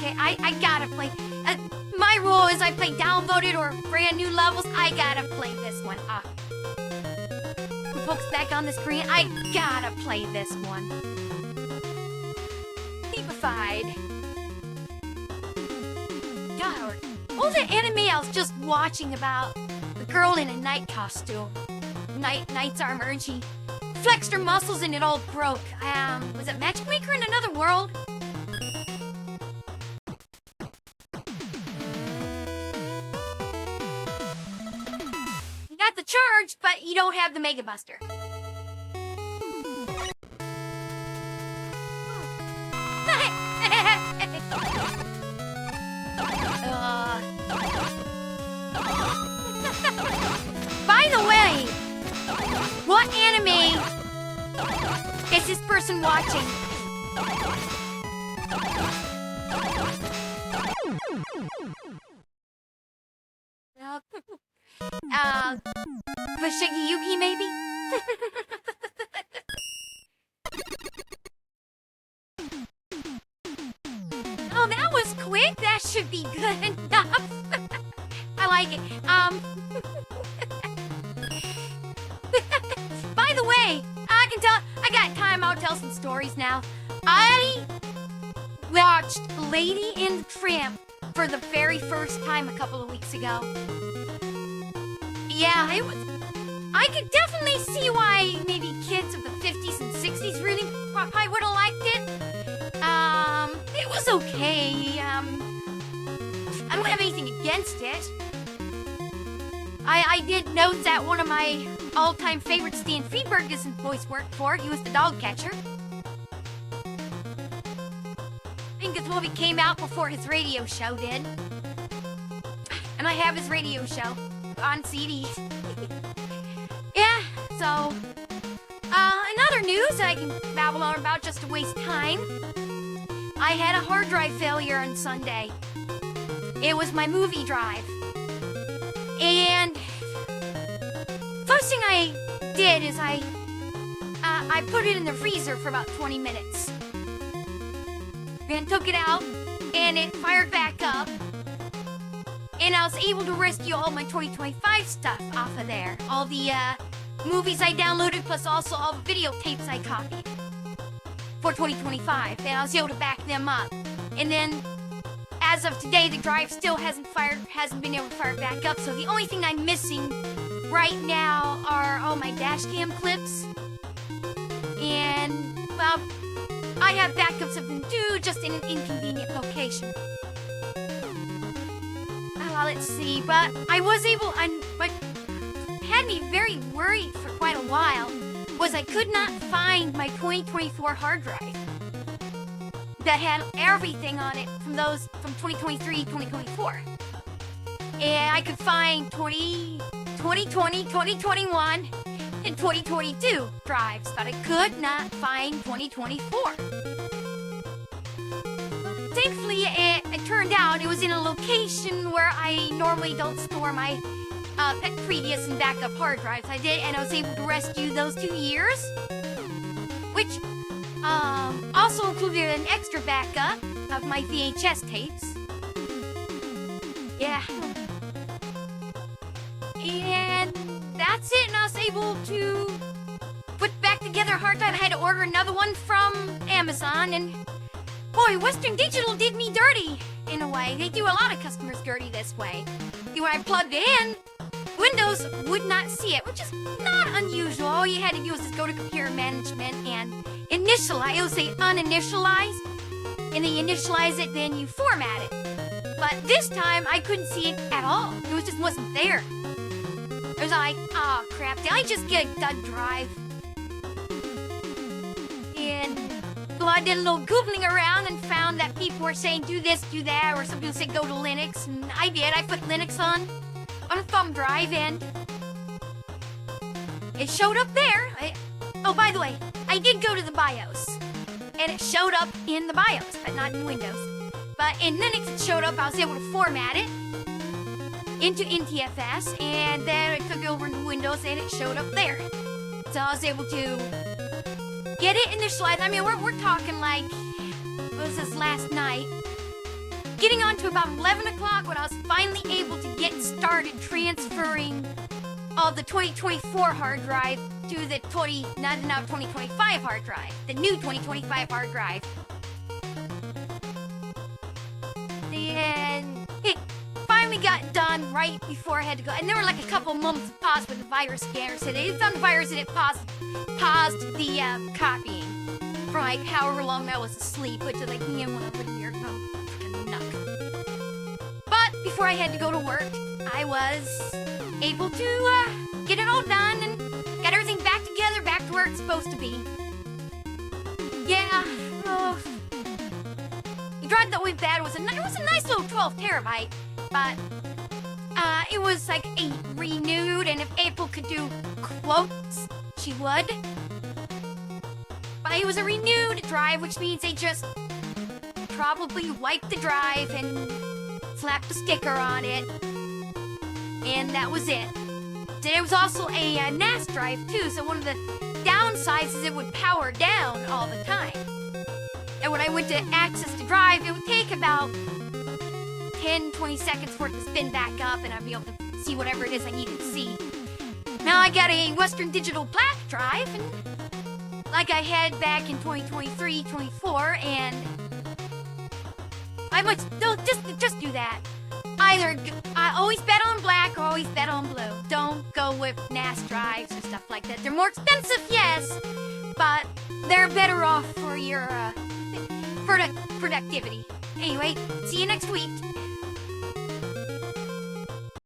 okay, I gotta play. My rule is I play downvoted or brand new levels. I gotta play this one. Focus back on the screen. I gotta play this one. Peepified. God, all the anime I was just watching about the girl in a knight costume, knight's armor, and she flexed her muscles and it all broke. Was it Magic Maker in Another World? You got the charge, but you don't have the Mega Buster. By the way, what anime is this person watching? Vashigi Yugi, maybe? Oh, that was quick. That should be good enough. I like it. By the way, I got time. I'll tell some stories now. I watched Lady and the Tramp for the very first time a couple of weeks ago. Yeah, I could definitely see why maybe kids of the 50s and 60s really probably would have liked it. It was okay. I don't have anything against it. I did note that one of my all-time favorites, Stan Freberg, doesn't voice work for. He was the dog catcher. I think this movie came out before his radio show did. And I have his radio show on CD. Yeah, so... in other news I can babble on about just to waste time, I had a hard drive failure on Sunday. It was my movie drive. And first thing I did is I put it in the freezer for about 20 minutes. And took it out, and it fired back up. And I was able to rescue all my 2025 stuff off of there. All the movies I downloaded, plus also all the videotapes I copied for 2025. And I was able to back them up. And then, as of today, the drive still hasn't been able to fire back up. So the only thing I'm missing right now are all my dash cam clips. And, well, I have backups of them too, just in an inconvenient location. Let's see, but I was able, what had me very worried for quite a while was I could not find my 2024 hard drive that had everything on it from 2023, 2024. And I could find 2020, 2021, and 2022 drives, but I could not find 2024. Thankfully, it turned out it was in a location where I normally don't store my previous and backup hard drives. I did, and I was able to rescue those 2 years, which also included an extra backup of my VHS tapes. Yeah. And that's it, and I was able to put back together a hard drive. I had to order another one from Amazon, and boy, Western Digital did me dirty, in a way. They do a lot of customers dirty this way. When I plugged it in, Windows would not see it, which is not unusual. All you had to do was just go to computer management and initialize. It would say uninitialized, and then you initialize it, then you format it. But this time, I couldn't see it at all. It just wasn't there. I was like, oh crap, did I just get a dud drive? And so I did a little Googling around and found that people were saying do this, do that, or some people say go to Linux, and I did. I put Linux on a thumb drive, and it showed up there. Oh, by the way, I did go to the BIOS, and it showed up in the BIOS, but not in Windows. But in Linux, it showed up. I was able to format it into NTFS, and then it took it over into Windows, and it showed up there. So I was able to get it initialized. I mean, we're talking like, what was this, last night? getting on to about 11 o'clock when I was finally able to get started transferring all the 2024 hard drive to the 2025 hard drive. The new 2025 hard drive. And it finally got done right before I had to go. And there were like a couple moments of pause when the virus scanner said it found the virus and it paused the copying for like however long I was asleep, which is like me and one of the weird nuck. But before I had to go to work, I was able to get it all done and got everything back together, back to where it's supposed to be. Yeah, the drive that went bad was a nice little 12 terabyte, but it was like a renewed, and if April could do quotes, she would. But it was a renewed drive, which means they just probably wiped the drive and slapped a sticker on it, and that was it. There was also a NAS drive too, so one of the downsides is it would power down all the time. And when I went to access the drive, it would take about 10-20 seconds for it to spin back up, and I'd be able to see whatever it is I needed to see. Now I got a Western Digital Black drive, and like I had back in 2023, 24, and I must just do that. Either I always bet on black or always bet on blue. Don't go with NAS drives or stuff like that. They're more expensive, yes, but they're better off for your productivity. Anyway, see you next week.